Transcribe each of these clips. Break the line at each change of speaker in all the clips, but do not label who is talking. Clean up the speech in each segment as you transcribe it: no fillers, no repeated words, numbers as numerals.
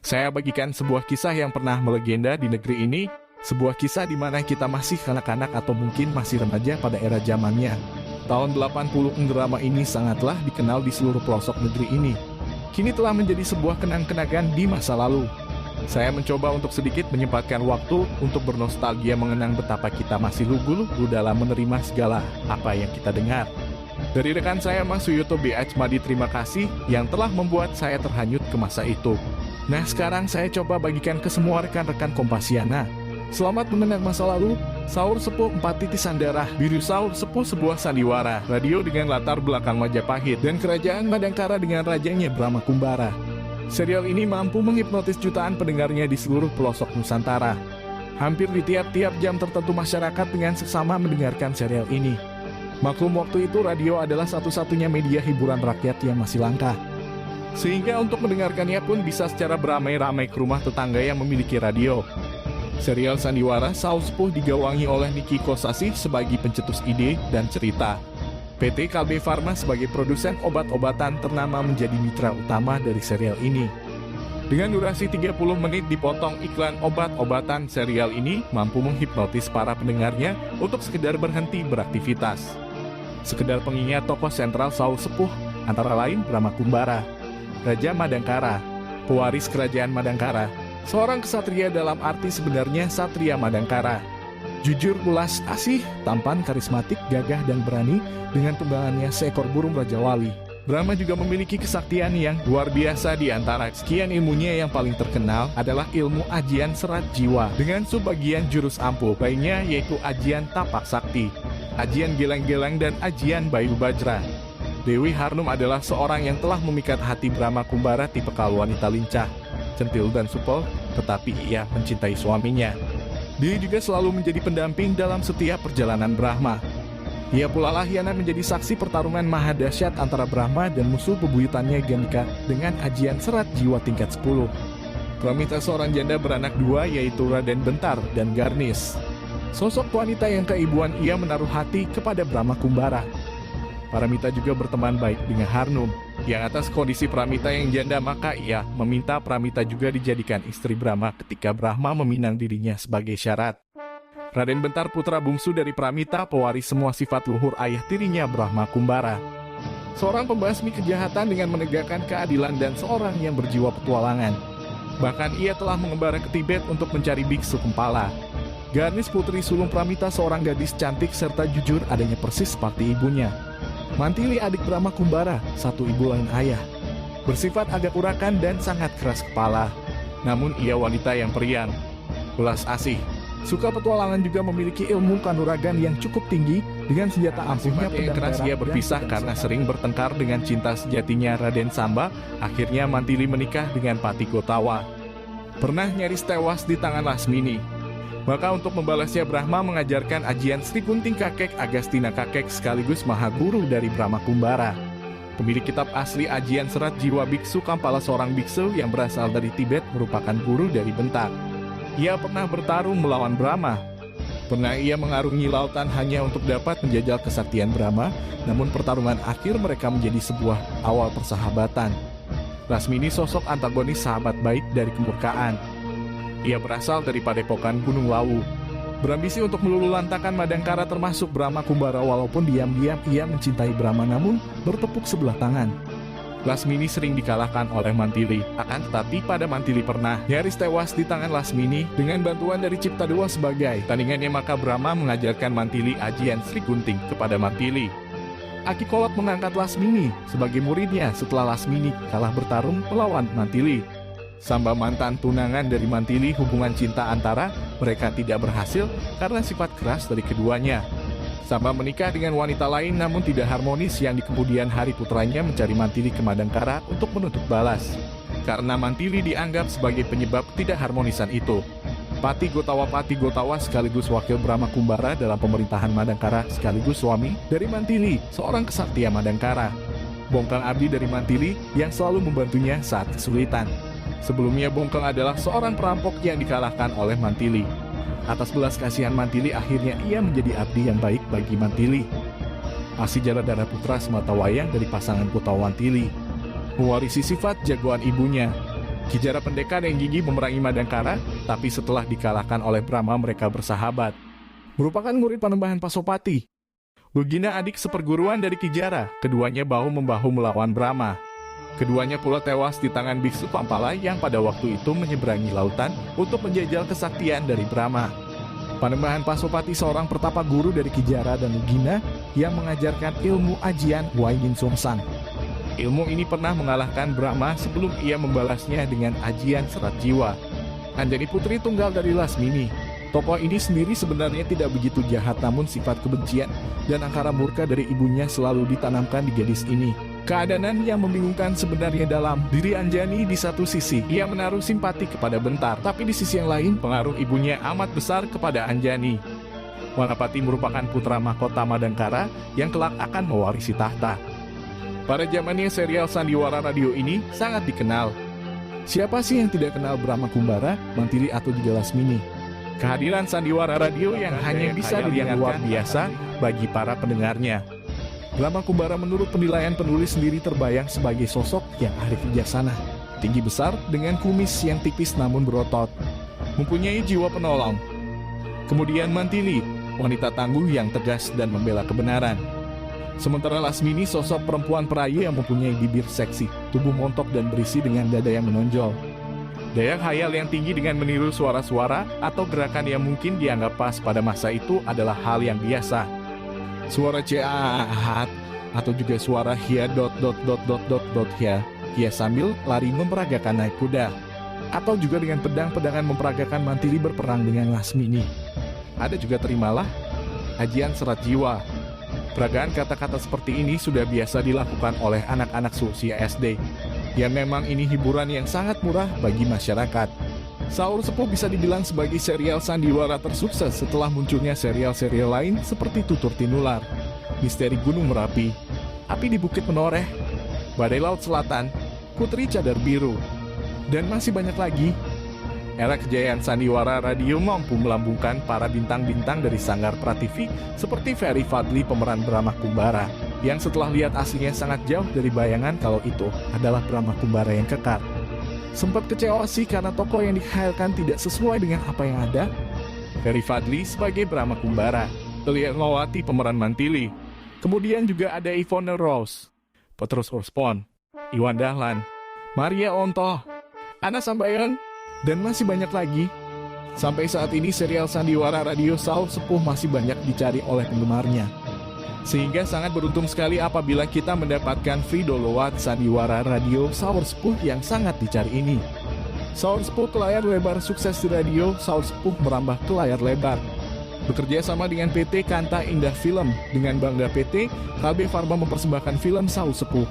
Saya bagikan sebuah kisah yang pernah melegenda di negeri ini, sebuah kisah di mana kita masih kanak-kanak atau mungkin masih remaja pada era zamannya. Tahun 80 drama ini sangatlah dikenal di seluruh pelosok negeri ini. Kini telah menjadi sebuah kenang-kenangan di masa lalu. Saya mencoba untuk sedikit menyempatkan waktu untuk bernostalgia mengenang betapa kita masih lugu-lugu dalam menerima segala apa yang kita dengar. Dari rekan saya Mas Suyuto B.H. Madi, terima kasih yang telah membuat saya terhanyut ke masa itu. Nah, sekarang saya coba bagikan ke semua rekan-rekan Kompasiana. Selamat mengenang masa lalu. Saur Sepuh 4 Titisan Darah, Biru Saur Sepuh sebuah sandiwara, radio dengan latar belakang Majapahit, dan kerajaan Madangkara dengan rajanya Brahma Kumbara. Serial ini mampu menghipnotis jutaan pendengarnya di seluruh pelosok Nusantara. Hampir di tiap-tiap jam tertentu masyarakat dengan seksama mendengarkan serial ini. Maklum waktu itu radio adalah satu-satunya media hiburan rakyat yang masih langka. Sehingga untuk mendengarkannya pun bisa secara beramai-ramai ke rumah tetangga yang memiliki radio. Serial Sandiwara Saur Sepuh digawangi oleh Niki Kosasih sebagai pencetus ide dan cerita. PT Kalbe Farma sebagai produsen obat-obatan ternama menjadi mitra utama dari serial ini. Dengan durasi 30 menit dipotong iklan obat-obatan, serial ini mampu menghipnotis para pendengarnya untuk sekedar berhenti beraktivitas. Sekedar pengingat tokoh sentral Saur Sepuh antara lain Brahma Kumbara, Raja Madangkara, pewaris kerajaan Madangkara, seorang kesatria dalam arti sebenarnya Satria Madangkara. Jujur, ulas, asih, tampan, karismatik, gagah, dan berani dengan tunggangannya seekor burung Raja Wali. Brahma juga memiliki kesaktian yang luar biasa. Di antara sekian ilmunya yang paling terkenal adalah ilmu ajian serat jiwa dengan subbagian jurus ampuh lainnya, yaitu ajian tapak sakti, ajian geleng-geleng, dan ajian bayu bajra. Dewi Harnum adalah seorang yang telah memikat hati Brahma Kumbara, tipikal wanita lincah, centil dan supel, tetapi ia mencintai suaminya. Dia juga selalu menjadi pendamping dalam setiap perjalanan Brahma. Ia pula lah yang menjadi saksi pertarungan maha dahsyat antara Brahma dan musuh bebuyutannya Gandika dengan ajian serat jiwa tingkat 10. Pramita seorang janda beranak dua, yaitu Raden Bentar dan Garnis. Sosok wanita yang keibuan ia menaruh hati kepada Brahma Kumbara. Paramita juga berteman baik dengan Harnum. Yang atas kondisi Pramita yang janda, maka ia meminta Pramita juga dijadikan istri Brahma ketika Brahma meminang dirinya sebagai syarat. Raden Bentar putra bungsu dari Pramita, pewaris semua sifat luhur ayah tirinya Brahma Kumbara. Seorang pembasmi kejahatan dengan menegakkan keadilan dan seorang yang berjiwa petualangan. Bahkan ia telah mengembara ke Tibet untuk mencari biksu kempala. Garnis putri sulung Pramita, seorang gadis cantik serta jujur, adanya persis seperti ibunya. Mantili adik Brahma Kumbara, satu ibu lain ayah. Bersifat agak urakan dan sangat keras kepala. Namun ia wanita yang periang, ulas asih, suka petualangan, juga memiliki ilmu kanuragan yang cukup tinggi. Dengan senjata ampuhnya pedang keras ia berpisah karena sering bertengkar dengan cinta sejatinya Raden Samba. Akhirnya Mantili menikah dengan Pati Gotawa. Pernah nyaris tewas di tangan Lasmini. Maka untuk membalasnya Brahma mengajarkan ajian Sri Kunting Kakek Agastina Kakek sekaligus maha guru dari Brahma Kumbara. Pemilik kitab asli ajian serat jiwa biksu Kampala, seorang biksu yang berasal dari Tibet, merupakan guru dari Bentar. Ia pernah bertarung melawan Brahma. Pernah ia mengarungi lautan hanya untuk dapat menjajal kesaktian Brahma, namun pertarungan akhir mereka menjadi sebuah awal persahabatan. Lasmini sosok antagonis sahabat baik dari kemurkaan. Ia berasal dari padepokan Gunung Lawu. Berambisi untuk meluluhlantakan Madangkara termasuk Brahma Kumbara, walaupun diam-diam ia mencintai Brahma namun bertepuk sebelah tangan. Lasmini sering dikalahkan oleh Mantili, akan tetapi pada Mantili pernah nyaris tewas di tangan Lasmini dengan bantuan dari Cipta Dewa sebagai tandingannya, maka Brahma mengajarkan Mantili ajian Sri Kunting kepada Mantili. Aki Kolot mengangkat Lasmini sebagai muridnya setelah Lasmini kalah bertarung melawan Mantili. Samba mantan tunangan dari Mantili, hubungan cinta antara mereka tidak berhasil karena sifat keras dari keduanya. Samba menikah dengan wanita lain namun tidak harmonis, yang di kemudian hari putranya mencari Mantili ke Madangkara untuk menuntut balas. Karena Mantili dianggap sebagai penyebab tidak harmonisan itu. Pati Gotawa sekaligus wakil Brahma Kumbara dalam pemerintahan Madangkara sekaligus suami dari Mantili, seorang kesatria Madangkara. Bongkang abdi dari Mantili yang selalu membantunya saat kesulitan. Sebelumnya Bongkang adalah seorang perampok yang dikalahkan oleh Mantili. Atas belas kasihan Mantili, akhirnya ia menjadi abdi yang baik bagi Mantili. Masih Jala darah putra Sematawayang dari pasangan Kutawantili. Mewarisi sifat jagoan ibunya. Kijara pendekar yang gigih memerangi Madangkara, tapi setelah dikalahkan oleh Brahma mereka bersahabat. Merupakan murid Panembahan Pasopati. Lugina adik seperguruan dari Kijara, keduanya bahu-membahu melawan Brahma. Keduanya pula tewas di tangan biksu Pampala yang pada waktu itu menyeberangi lautan untuk menjajal kesaktian dari Brahma. Panembahan Pasopati seorang pertapa guru dari Kijara dan Lugina yang mengajarkan ilmu ajian Waingin Sungsang. Ilmu ini pernah mengalahkan Brahma sebelum ia membalasnya dengan ajian serat jiwa. Anjani putri tunggal dari Lasmini. Tokoh ini sendiri sebenarnya tidak begitu jahat, namun sifat kebencian dan angkara murka dari ibunya selalu ditanamkan di gadis ini. Keadaan yang membingungkan sebenarnya dalam diri Anjani. Di satu sisi, ia menaruh simpati kepada Bentar, tapi di sisi yang lain, pengaruh ibunya amat besar kepada Anjani. Wanapati merupakan putra mahkota Madangkara yang kelak akan mewarisi tahta. Pada zamannya serial Sandiwara Radio ini sangat dikenal. Siapa sih yang tidak kenal Brahma Kumbara, Mantili atau juga Lasmini? Kehadiran Sandiwara Radio yang hanya bisa dilihat luar biasa bagi para pendengarnya. Brahma Kumbara menurut penilaian penulis sendiri terbayang sebagai sosok yang arif bijaksana, tinggi besar dengan kumis yang tipis namun berotot, mempunyai jiwa penolong. Kemudian Mantili, wanita tangguh yang tegas dan membela kebenaran. Sementara Lasmini sosok perempuan perayu yang mempunyai bibir seksi, tubuh montok dan berisi dengan dada yang menonjol. Daya khayal yang tinggi dengan meniru suara-suara atau gerakan yang mungkin dianggap pas pada masa itu adalah hal yang biasa. Suara ceahat atau juga suara hia hia sambil lari memperagakan naik kuda, atau juga dengan pedang-pedangan memperagakan Mantili berperang dengan Lasmini. Ada juga terimalah ajian serat jiwa. Peragaan kata-kata seperti ini sudah biasa dilakukan oleh anak-anak seusia SD. Ya memang ini hiburan yang sangat murah bagi masyarakat. Saur Sepuh bisa dibilang sebagai serial sandiwara tersukses setelah munculnya serial-serial lain seperti Tutur Tinular, Misteri Gunung Merapi, Api di Bukit Menoreh, Badai Laut Selatan, Putri Cadar Biru, dan masih banyak lagi. Era kejayaan Sandiwara Radio mampu melambungkan para bintang-bintang dari Sanggar Prativi seperti Ferry Fadly pemeran Brahma Kumbara, yang setelah lihat aslinya sangat jauh dari bayangan kalau itu adalah Brahma Kumbara yang kekar. Sempat kecewa sih karena tokoh yang dikhayalkan tidak sesuai dengan apa yang ada. Ferry Fadly sebagai Brahma Kumbara, Lia Ngawati pemeran Mantili. Kemudian juga ada Yvonne Rose, Petrus Urspon, Iwan Dahlan, Maria Ontoh, Ana Sambayan, dan masih banyak lagi. Sampai saat ini serial Sandiwara Radio Saur Sepuh masih banyak dicari oleh penggemarnya. Sehingga sangat beruntung sekali apabila kita mendapatkan free download Sandiwara Radio Saur Sepuh yang sangat dicari ini. Saur Sepuh ke layar lebar sukses di radio, Saur Sepuh merambah ke layar lebar. Bekerja sama dengan PT Kanta Indah Film, dengan bangga PT Kalbe Farma mempersembahkan film Saur Sepuh.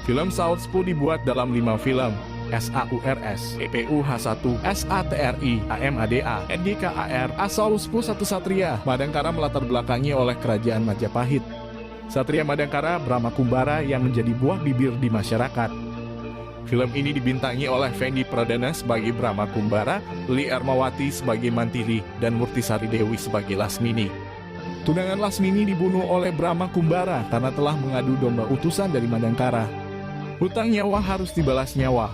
Film Saur Sepuh dibuat dalam 5 film: SAURS, EPUH1, SATRI, AMADA, NGKAR, Saur Sepuh Satu Satria. Madangkara melatar belakangi oleh Kerajaan Majapahit. Satria Madangkara Brahma Kumbara yang menjadi buah bibir di masyarakat. Film ini dibintangi oleh Fendi Pradana sebagai Brahma Kumbara, Li Ermawati sebagai Mantili, dan Murtisari Dewi sebagai Lasmini. Tunangan Lasmini dibunuh oleh Brahma Kumbara karena telah mengadu domba utusan dari Madangkara. Hutang nyawa harus dibalas nyawa.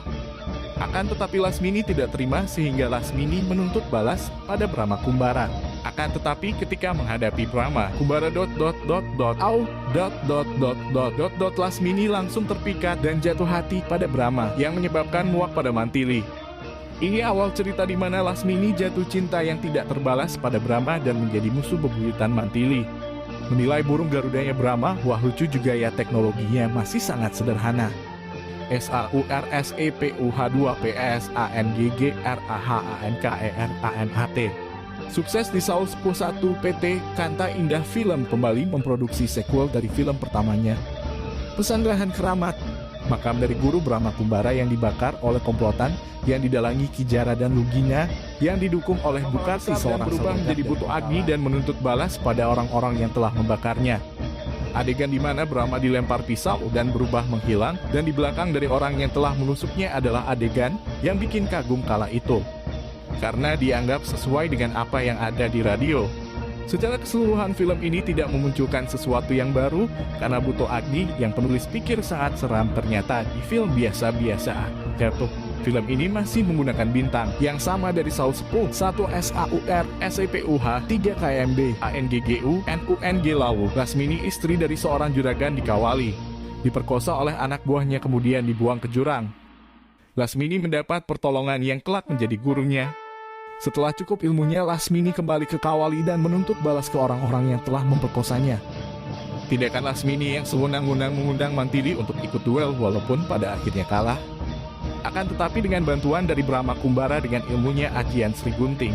Akan tetapi Lasmini tidak terima sehingga Lasmini menuntut balas pada Brahma Kumbara. Akan tetapi ketika menghadapi Brahma Kumbara Lasmini langsung terpikat dan jatuh hati pada Brahma yang menyebabkan muak pada Mantili. Ini awal cerita di mana Lasmini jatuh cinta yang tidak terbalas pada Brahma dan menjadi musuh bebuyutan Mantili. Menilai burung garudanya Brahma, wah lucu juga ya, teknologinya masih sangat sederhana. SAURSEPUH2PSANGGRAHANKERANHT. Sukses di Saur Sepuh 1, PT Kanta Indah Film kembali memproduksi sequel dari film pertamanya, Pesanggerahan Keramat, makam dari guru Brahma Kumbara yang dibakar oleh komplotan yang didalangi Kijara dan Lugina yang didukung oleh Bukarti, seorang berubah menjadi Buto Agni dan menuntut balas pada orang-orang yang telah membakarnya. Adegan di mana Brahma dilempar pisau dan berubah menghilang, dan di belakang dari orang yang telah menusuknya adalah adegan yang bikin kagum kala itu, karena dianggap sesuai dengan apa yang ada di radio. Secara keseluruhan film ini tidak memunculkan sesuatu yang baru, karena Buto Agni yang penulis pikir sangat seram ternyata di film biasa-biasa. Jatuh. Film ini masih menggunakan bintang yang sama dari Saul Sepuh, 1 SAUR, SEPUH, 3 KMB, ANGGU, NUNG Lawu. Lasmini istri dari seorang juragan dikawali, diperkosa oleh anak buahnya kemudian dibuang ke jurang. Lasmini mendapat pertolongan yang kelak menjadi gurunya. Setelah cukup ilmunya, Lasmini kembali ke Kawali dan menuntut balas ke orang-orang yang telah memperkosanya. Tindakan Lasmini yang sewenang-wenang mengundang Mantili untuk ikut duel walaupun pada akhirnya kalah. Akan tetapi dengan bantuan dari Brahma Kumbara dengan ilmunya Ajian Sri Gunting.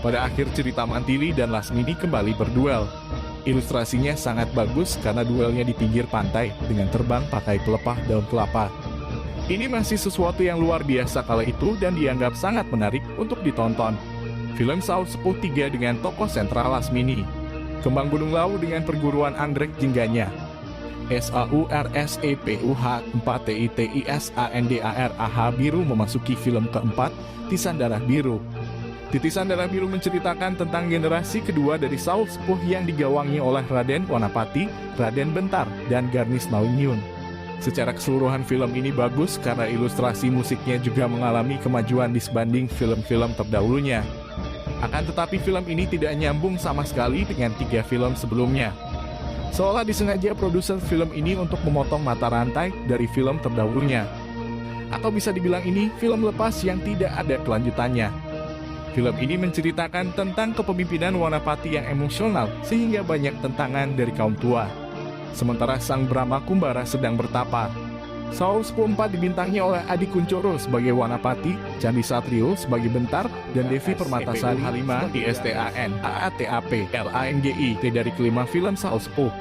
Pada akhir cerita, Mantili dan Lasmini kembali berduel. Ilustrasinya sangat bagus karena duelnya di pinggir pantai dengan terbang pakai pelepah daun kelapa. Ini masih sesuatu yang luar biasa kala itu dan dianggap sangat menarik untuk ditonton. Film Saul Sepuh 3 dengan tokoh sentral Lasmini. Kembang Gunung Lawu dengan perguruan anggrek jingganya. SAURSEPUH 4 TITISANDARAH Biru memasuki film keempat, Titisan Darah Biru. Titisan Darah Biru menceritakan tentang generasi kedua dari Saul Sepuh yang digawangi oleh Raden Wanapati, Raden Bentar, dan Garnis Naunyun. Secara keseluruhan film ini bagus karena ilustrasi musiknya juga mengalami kemajuan disebanding film-film terdahulunya. Akan tetapi film ini tidak nyambung sama sekali dengan 3 film sebelumnya. Seolah disengaja produser film ini untuk memotong mata rantai dari film terdahulunya. Atau bisa dibilang ini film lepas yang tidak ada kelanjutannya. Film ini menceritakan tentang kepemimpinan Wanapati yang emosional sehingga banyak tentangan dari kaum tua. Sementara sang Brahma Kumbara sedang bertapa. Saul Sepuh 4 dibintangi oleh Adi Kuncoro sebagai Wanapati, Candi Satrio sebagai Bentar, dan Devi Permatasari Halimah di STAN, AATAP, LANGI dari kelima film Saul Sepuh.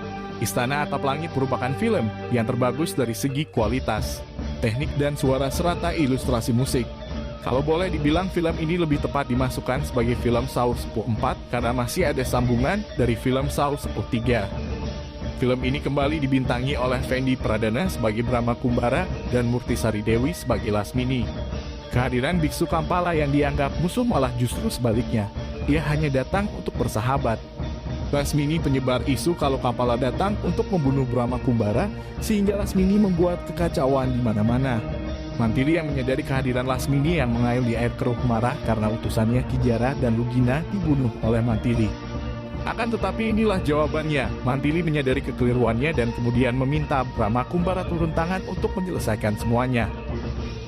Istana Atap Langit merupakan film yang terbagus dari segi kualitas, teknik dan suara serta ilustrasi musik. Kalau boleh dibilang film ini lebih tepat dimasukkan sebagai film Saul Sepuh 4 karena masih ada sambungan dari film Saul Sepuh 3. Film ini kembali dibintangi oleh Fendi Pradana sebagai Brahma Kumbara dan Murtisari Dewi sebagai Lasmini. Kehadiran Biksu Kampala yang dianggap musuh malah justru sebaliknya. Ia hanya datang untuk bersahabat. Lasmini penyebar isu kalau Kampala datang untuk membunuh Brahma Kumbara sehingga Lasmini membuat kekacauan di mana-mana. Mantili yang menyadari kehadiran Lasmini yang mengayuh di air keruh marah karena utusannya Kijara dan Lugina dibunuh oleh Mantili. Akan tetapi inilah jawabannya. Mantili menyadari kekeliruannya dan kemudian meminta Brahma Kumbara turun tangan untuk menyelesaikan semuanya.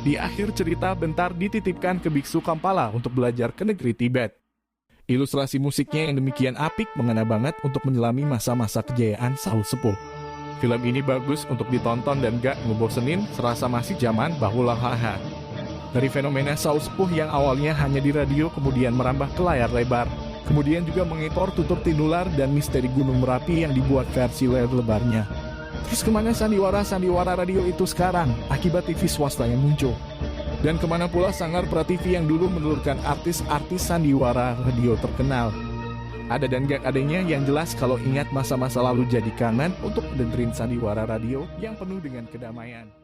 Di akhir cerita, Bentar dititipkan ke Biksu Kampala untuk belajar ke negeri Tibet. Ilustrasi musiknya yang demikian apik mengena banget untuk menyelami masa-masa kejayaan Saul Sepuh. Film ini bagus untuk ditonton dan gak ngebosenin, serasa masih zaman bahula haha. Dari fenomena Saul Sepuh yang awalnya hanya di radio kemudian merambah ke layar lebar. Kemudian juga mengekor Tutur Tinular dan Misteri Gunung Merapi yang dibuat versi layar lebarnya. Terus kemana sandiwara radio itu sekarang akibat TV swasta yang muncul? Dan kemana pula Sanggar Prativi yang dulu menelurkan artis-artis sandiwara radio terkenal? Ada dan gak adanya yang jelas kalau ingat masa-masa lalu jadi kangen untuk dengerin sandiwara radio yang penuh dengan kedamaian.